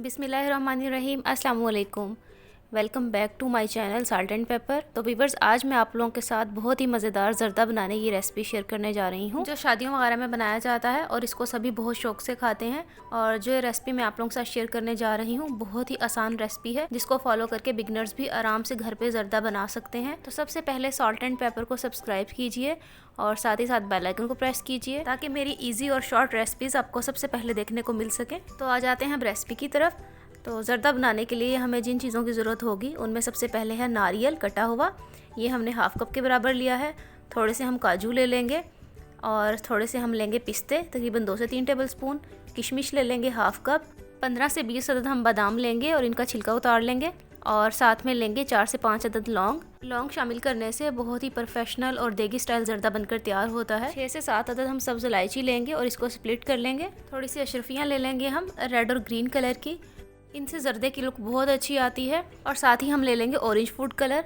बिस्मिल्लाहिर्रहमानिर्रहीम, अस्सलाम वालेकुम। Welcome back to my channel salt and pepper. तो वीवर्स, आज मैं आप लोगों के साथ बहुत ही मज़ेदार ज़र्दा बनाने की रेसिपी शेयर करने जा रही हूँ, जो शादियों वगैरह में बनाया जाता है और इसको सभी बहुत शौक से खाते हैं। और जो ये रेसिपी मैं आप लोगों के साथ शेयर करने जा रही हूँ, बहुत ही आसान रेसिपी है, जिसको फॉलो करके बिगनर्स भी आराम से घर पे ज़र्दा बना सकते हैं। तो सबसे पहले साल्ट एंड पेपर को सब्सक्राइब कीजिए और साथ ही साथ बेल आइकन को प्रेस कीजिए, ताकि मेरी ईजी और शॉर्ट रेसिपीज़ आपको सबसे पहले देखने को मिल सके। तो आ जाते हैं अब रेसिपी की तरफ। तो ज़र्दा बनाने के लिए हमें जिन चीज़ों की ज़रूरत होगी, उनमें सबसे पहले है नारियल कटा हुआ, ये हमने हाफ़ कप के बराबर लिया है। थोड़े से हम काजू ले लेंगे और थोड़े से हम लेंगे पिस्ते, तकरीबन 2 से 3 टेबलस्पून। किशमिश ले लेंगे हाफ़ कप। 15 से 20 अदद हम बादाम लेंगे और इनका छिलका उतार लेंगे। और साथ में लेंगे 4 से 5 अदद लौंग शामिल करने से बहुत ही प्रोफेशनल और देगी स्टाइल ज़र्दा बनकर तैयार होता है। 6 से 7 अदद हम सब्ज़ इलायची लेंगे और इसको स्प्लिट कर लेंगे। थोड़ी सी अशरफियाँ ले लेंगे हम रेड और ग्रीन कलर की, इनसे ज़र्दे की लुक बहुत अच्छी आती है। और साथ ही हम ले लेंगे ऑरेंज फूड कलर।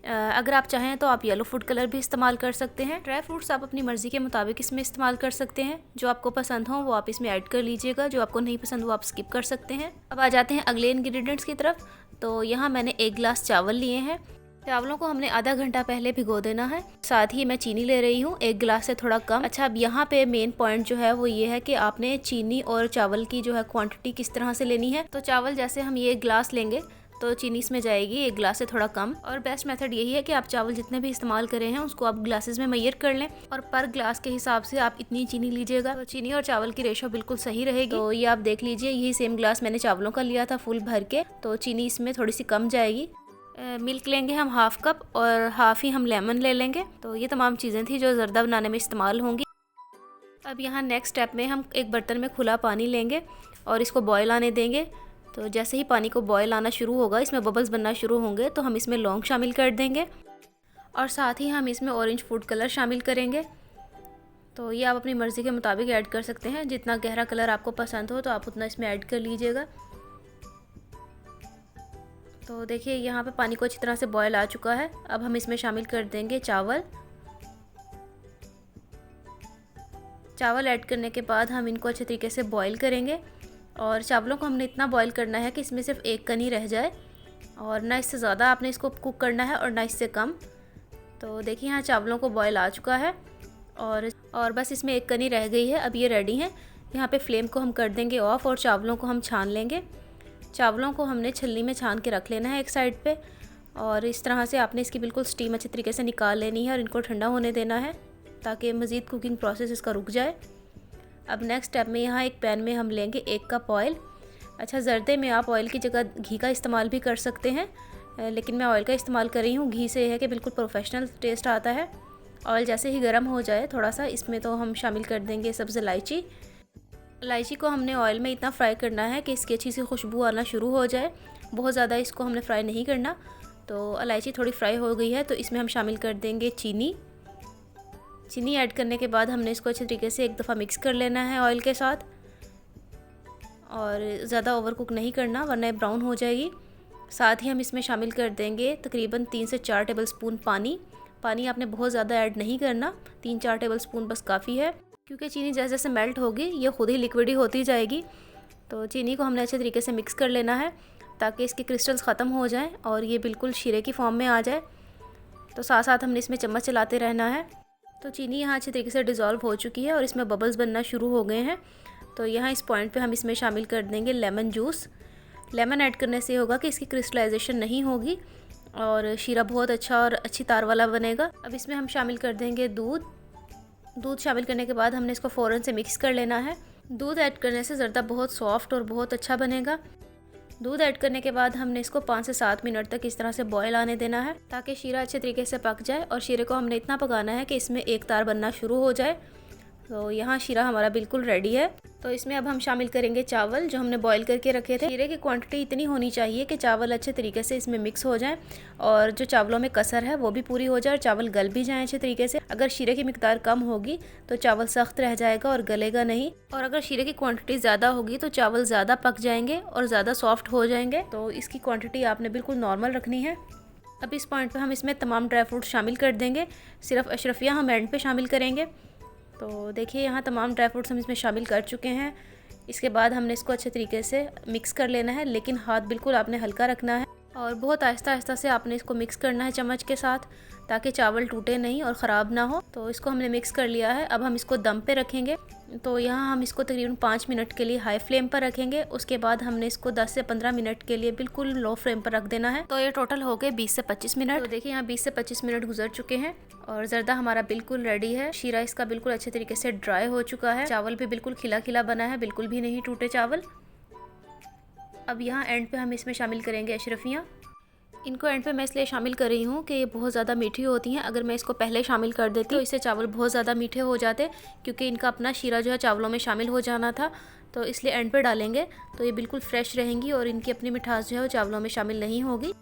अगर आप चाहें तो आप येलो फूड कलर भी इस्तेमाल कर सकते हैं। ड्राई फ्रूट्स आप अपनी मर्ज़ी के मुताबिक इसमें इस्तेमाल कर सकते हैं। जो आपको पसंद हो वो आप इसमें ऐड कर लीजिएगा, जो आपको नहीं पसंद वो आप स्किप कर सकते हैं। अब आ जाते हैं अगले इंग्रेडिएंट्स की तरफ। तो यहाँ मैंने 1 गिलास चावल लिए हैं। चावलों को हमने आधा घंटा पहले भिगो देना है। साथ ही मैं चीनी ले रही हूँ 1 गिलास से थोड़ा कम। अच्छा, अब यहाँ पे मेन पॉइंट जो है वो ये है कि आपने चीनी और चावल की जो है क्वांटिटी किस तरह से लेनी है। तो चावल जैसे हम ये 1 गिलास लेंगे तो चीनी इसमें जाएगी 1 गिलास से थोड़ा कम। और बेस्ट मेथड यही है कि आप चावल जितने भी इस्तेमाल करें हैं उसको आप ग्लासेस में मेजर कर लें और पर ग्लास के हिसाब से आप इतनी चीनी लीजिएगा। तो चीनी और चावल की रेशो बिल्कुल सही रहेगी। तो ये आप देख लीजिए, यही सेम ग्लास मैंने चावलों का लिया था फुल भर के, तो चीनी इसमें थोड़ी सी कम जाएगी। मिल्क लेंगे हम हाफ़ कप और हाफ़ ही हम लेमन ले लेंगे। तो ये तमाम चीज़ें थी जो ज़र्दा बनाने में इस्तेमाल होंगी। अब यहाँ नेक्स्ट स्टेप में हम एक बर्तन में खुला पानी लेंगे और इसको बॉयल आने देंगे। तो जैसे ही पानी को बॉयल आना शुरू होगा, इसमें बबल्स बनना शुरू होंगे, तो हम इसमें लौंग शामिल कर देंगे और साथ ही हम इसमें ऑरेंज फूड कलर शामिल करेंगे। तो ये आप अपनी मर्ज़ी के मुताबिक ऐड कर सकते हैं, जितना गहरा कलर आपको पसंद हो तो आप उतना इसमें ऐड कर लीजिएगा। तो देखिए, यहाँ पे पानी को अच्छी तरह से बॉयल आ चुका है। अब हम इसमें शामिल कर देंगे चावल ऐड करने के बाद हम इनको अच्छे तरीके से बॉईल करेंगे। और चावलों को हमने इतना बॉईल करना है कि इसमें सिर्फ एक कनी रह जाए, और ना इससे ज़्यादा आपने इसको कुक करना है और ना इससे कम। तो देखिए, यहाँ चावलों को बॉईल आ चुका है और बस इसमें एक कनी रह गई है। अब ये रेडी है। यहाँ पे फ्लेम को हम कर देंगे ऑफ़ और चावलों को हम छान लेंगे। चावलों को हमने छलनी में छान के रख लेना है एक साइड पे, और इस तरह से आपने इसकी बिल्कुल स्टीम अच्छे तरीके से निकाल लेनी है और इनको ठंडा होने देना है, ताकि मज़ीद कुकिंग प्रोसेस इसका रुक जाए। अब नेक्स्ट स्टेप में यहाँ एक पैन में हम लेंगे 1 कप ऑयल। अच्छा, ज़र्दे में आप ऑयल की जगह घी का इस्तेमाल भी कर सकते हैं, लेकिन मैं ऑयल का इस्तेमाल कर रही हूँ। घी से है कि बिल्कुल प्रोफेशनल टेस्ट आता है। ऑयल जैसे ही गर्म हो जाए थोड़ा सा, इसमें तो हम शामिल कर देंगे सब्ज़ इलायची को हमने ऑयल में इतना फ्राई करना है कि इसकी अच्छी सी खुशबू आना शुरू हो जाए। बहुत ज़्यादा इसको हमने फ्राई नहीं करना। तो इलायची थोड़ी फ्राई हो गई है, तो इसमें हम शामिल कर देंगे चीनी ऐड करने के बाद हमने इसको अच्छे तरीके से एक दफ़ा मिक्स कर लेना है ऑयल के साथ, और ज़्यादा ओवर कुक नहीं करना वरना ब्राउन हो जाएगी। साथ ही हम इसमें शामिल कर देंगे तकरीबन 3 से 4 टेबलस्पून पानी आपने बहुत ज़्यादा ऐड नहीं करना, 3-4 टेबलस्पून बस काफ़ी है, क्योंकि चीनी जैसे जैसे मेल्ट होगी ये खुद ही लिक्विडी होती जाएगी। तो चीनी को हमने अच्छे तरीके से मिक्स कर लेना है ताकि इसके क्रिस्टल्स ख़त्म हो जाएं और ये बिल्कुल शीरे की फॉर्म में आ जाए। तो साथ साथ हमने इसमें चम्मच चलाते रहना है। तो चीनी यहाँ अच्छे तरीके से डिज़ोल्व हो चुकी है और इसमें बबल्स बनना शुरू हो गए हैं। तो यहाँ इस पॉइंट पे हम इसमें शामिल कर देंगे लेमन जूस। लेमन ऐड करने से होगा कि इसकी क्रिस्टलाइजेशन नहीं होगी और शीरा बहुत अच्छा और अच्छी तार वाला बनेगा। अब इसमें हम शामिल कर देंगे दूध शामिल करने के बाद हमने इसको फ़ौरन से मिक्स कर लेना है। दूध ऐड करने से ज़र्दा बहुत सॉफ्ट और बहुत अच्छा बनेगा। दूध ऐड करने के बाद हमने इसको 5 से 7 मिनट तक इस तरह से बॉयल आने देना है, ताकि शीरा अच्छे तरीके से पक जाए। और शीरे को हमने इतना पकाना है कि इसमें एक तार बनना शुरू हो जाए। तो यहाँ शीरा हमारा बिल्कुल रेडी है। तो इसमें अब हम शामिल करेंगे चावल जो हमने बॉईल करके रखे थे। शीरे की क्वांटिटी इतनी होनी चाहिए कि चावल अच्छे तरीके से इसमें मिक्स हो जाएं और जो चावलों में कसर है वो भी पूरी हो जाए और चावल गल भी जाएं अच्छे तरीके से। अगर शीरे की मिकदार कम होगी तो चावल सख्त रह जाएगा और गलेगा नहीं, और अगर शीरे की क्वांटिटी ज़्यादा होगी तो चावल ज़्यादा पक जाएंगे और ज़्यादा सॉफ्ट हो जाएंगे। तो इसकी क्वान्टिटी आपने बिल्कुल नॉर्मल रखनी है। अब इस पॉइंट पर हम इसमें तमाम ड्राई फ्रूट शामिल कर देंगे। सिर्फ अशरफियाँ हम एंड पे शामिल करेंगे। तो देखिए, यहाँ तमाम ड्राई फ्रूट्स हम इसमें शामिल कर चुके हैं। इसके बाद हमने इसको अच्छे तरीके से मिक्स कर लेना है, लेकिन हाथ बिल्कुल आपने हल्का रखना है और बहुत आहिस्ता आहिस्ता से आपने इसको मिक्स करना है चम्मच के साथ, ताकि चावल टूटे नहीं और ख़राब ना हो। तो इसको हमने मिक्स कर लिया है। अब हम इसको दम पे रखेंगे। तो यहाँ हम इसको तकरीबन 5 मिनट के लिए हाई फ्लेम पर रखेंगे। उसके बाद हमने इसको 10 से 15 मिनट के लिए बिल्कुल लो फ्लेम पर रख देना है। तो ये टोटल हो गए 20 से 25 मिनट। तो देखिए यहाँ 20 से 25 मिनट गुजर चुके हैं और जर्दा हमारा बिल्कुल रेडी है। शीरा इसका बिल्कुल अच्छे तरीके से ड्राई हो चुका है। चावल भी बिल्कुल खिला खिला बना है, बिल्कुल भी नहीं टूटे चावल। अब यहाँ एंड पे हम इसमें शामिल करेंगे अशरफियाँ। इनको एंड पे मैं इसलिए शामिल कर रही हूँ कि ये बहुत ज़्यादा मीठी होती हैं। अगर मैं इसको पहले शामिल कर देती तो इससे चावल बहुत ज़्यादा मीठे हो जाते, क्योंकि इनका अपना शीरा जो है चावलों में शामिल हो जाना था। तो इसलिए एंड पे डालेंगे तो ये बिल्कुल फ्रेश रहेंगी और इनकी अपनी मिठास जो है वो चावलों में शामिल नहीं होगी।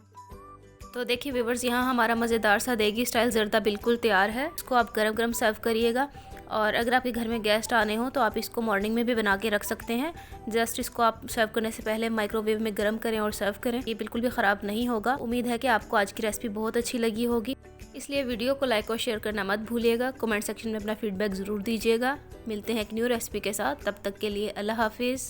तो देखिए व्यूअर्स, यहाँ हमारा मज़ेदार सा देगी स्टाइल जर्दा बिल्कुल तैयार है। इसको आप गरम गरम सर्व करिएगा। और अगर आपके घर में गेस्ट आने हो तो आप इसको मॉर्निंग में भी बना के रख सकते हैं। जस्ट इसको आप सर्व करने से पहले माइक्रोवेव में गर्म करें और सर्व करें। ये बिल्कुल भी ख़राब नहीं होगा। उम्मीद है कि आपको आज की रेसिपी बहुत अच्छी लगी होगी, इसलिए वीडियो को लाइक और शेयर करना मत भूलिएगा। कमेंट सेक्शन में अपना फीडबैक ज़रूर दीजिएगा। मिलते हैं एक न्यू रेसिपी के साथ, तब तक के लिए अल्लाह हाफिज़।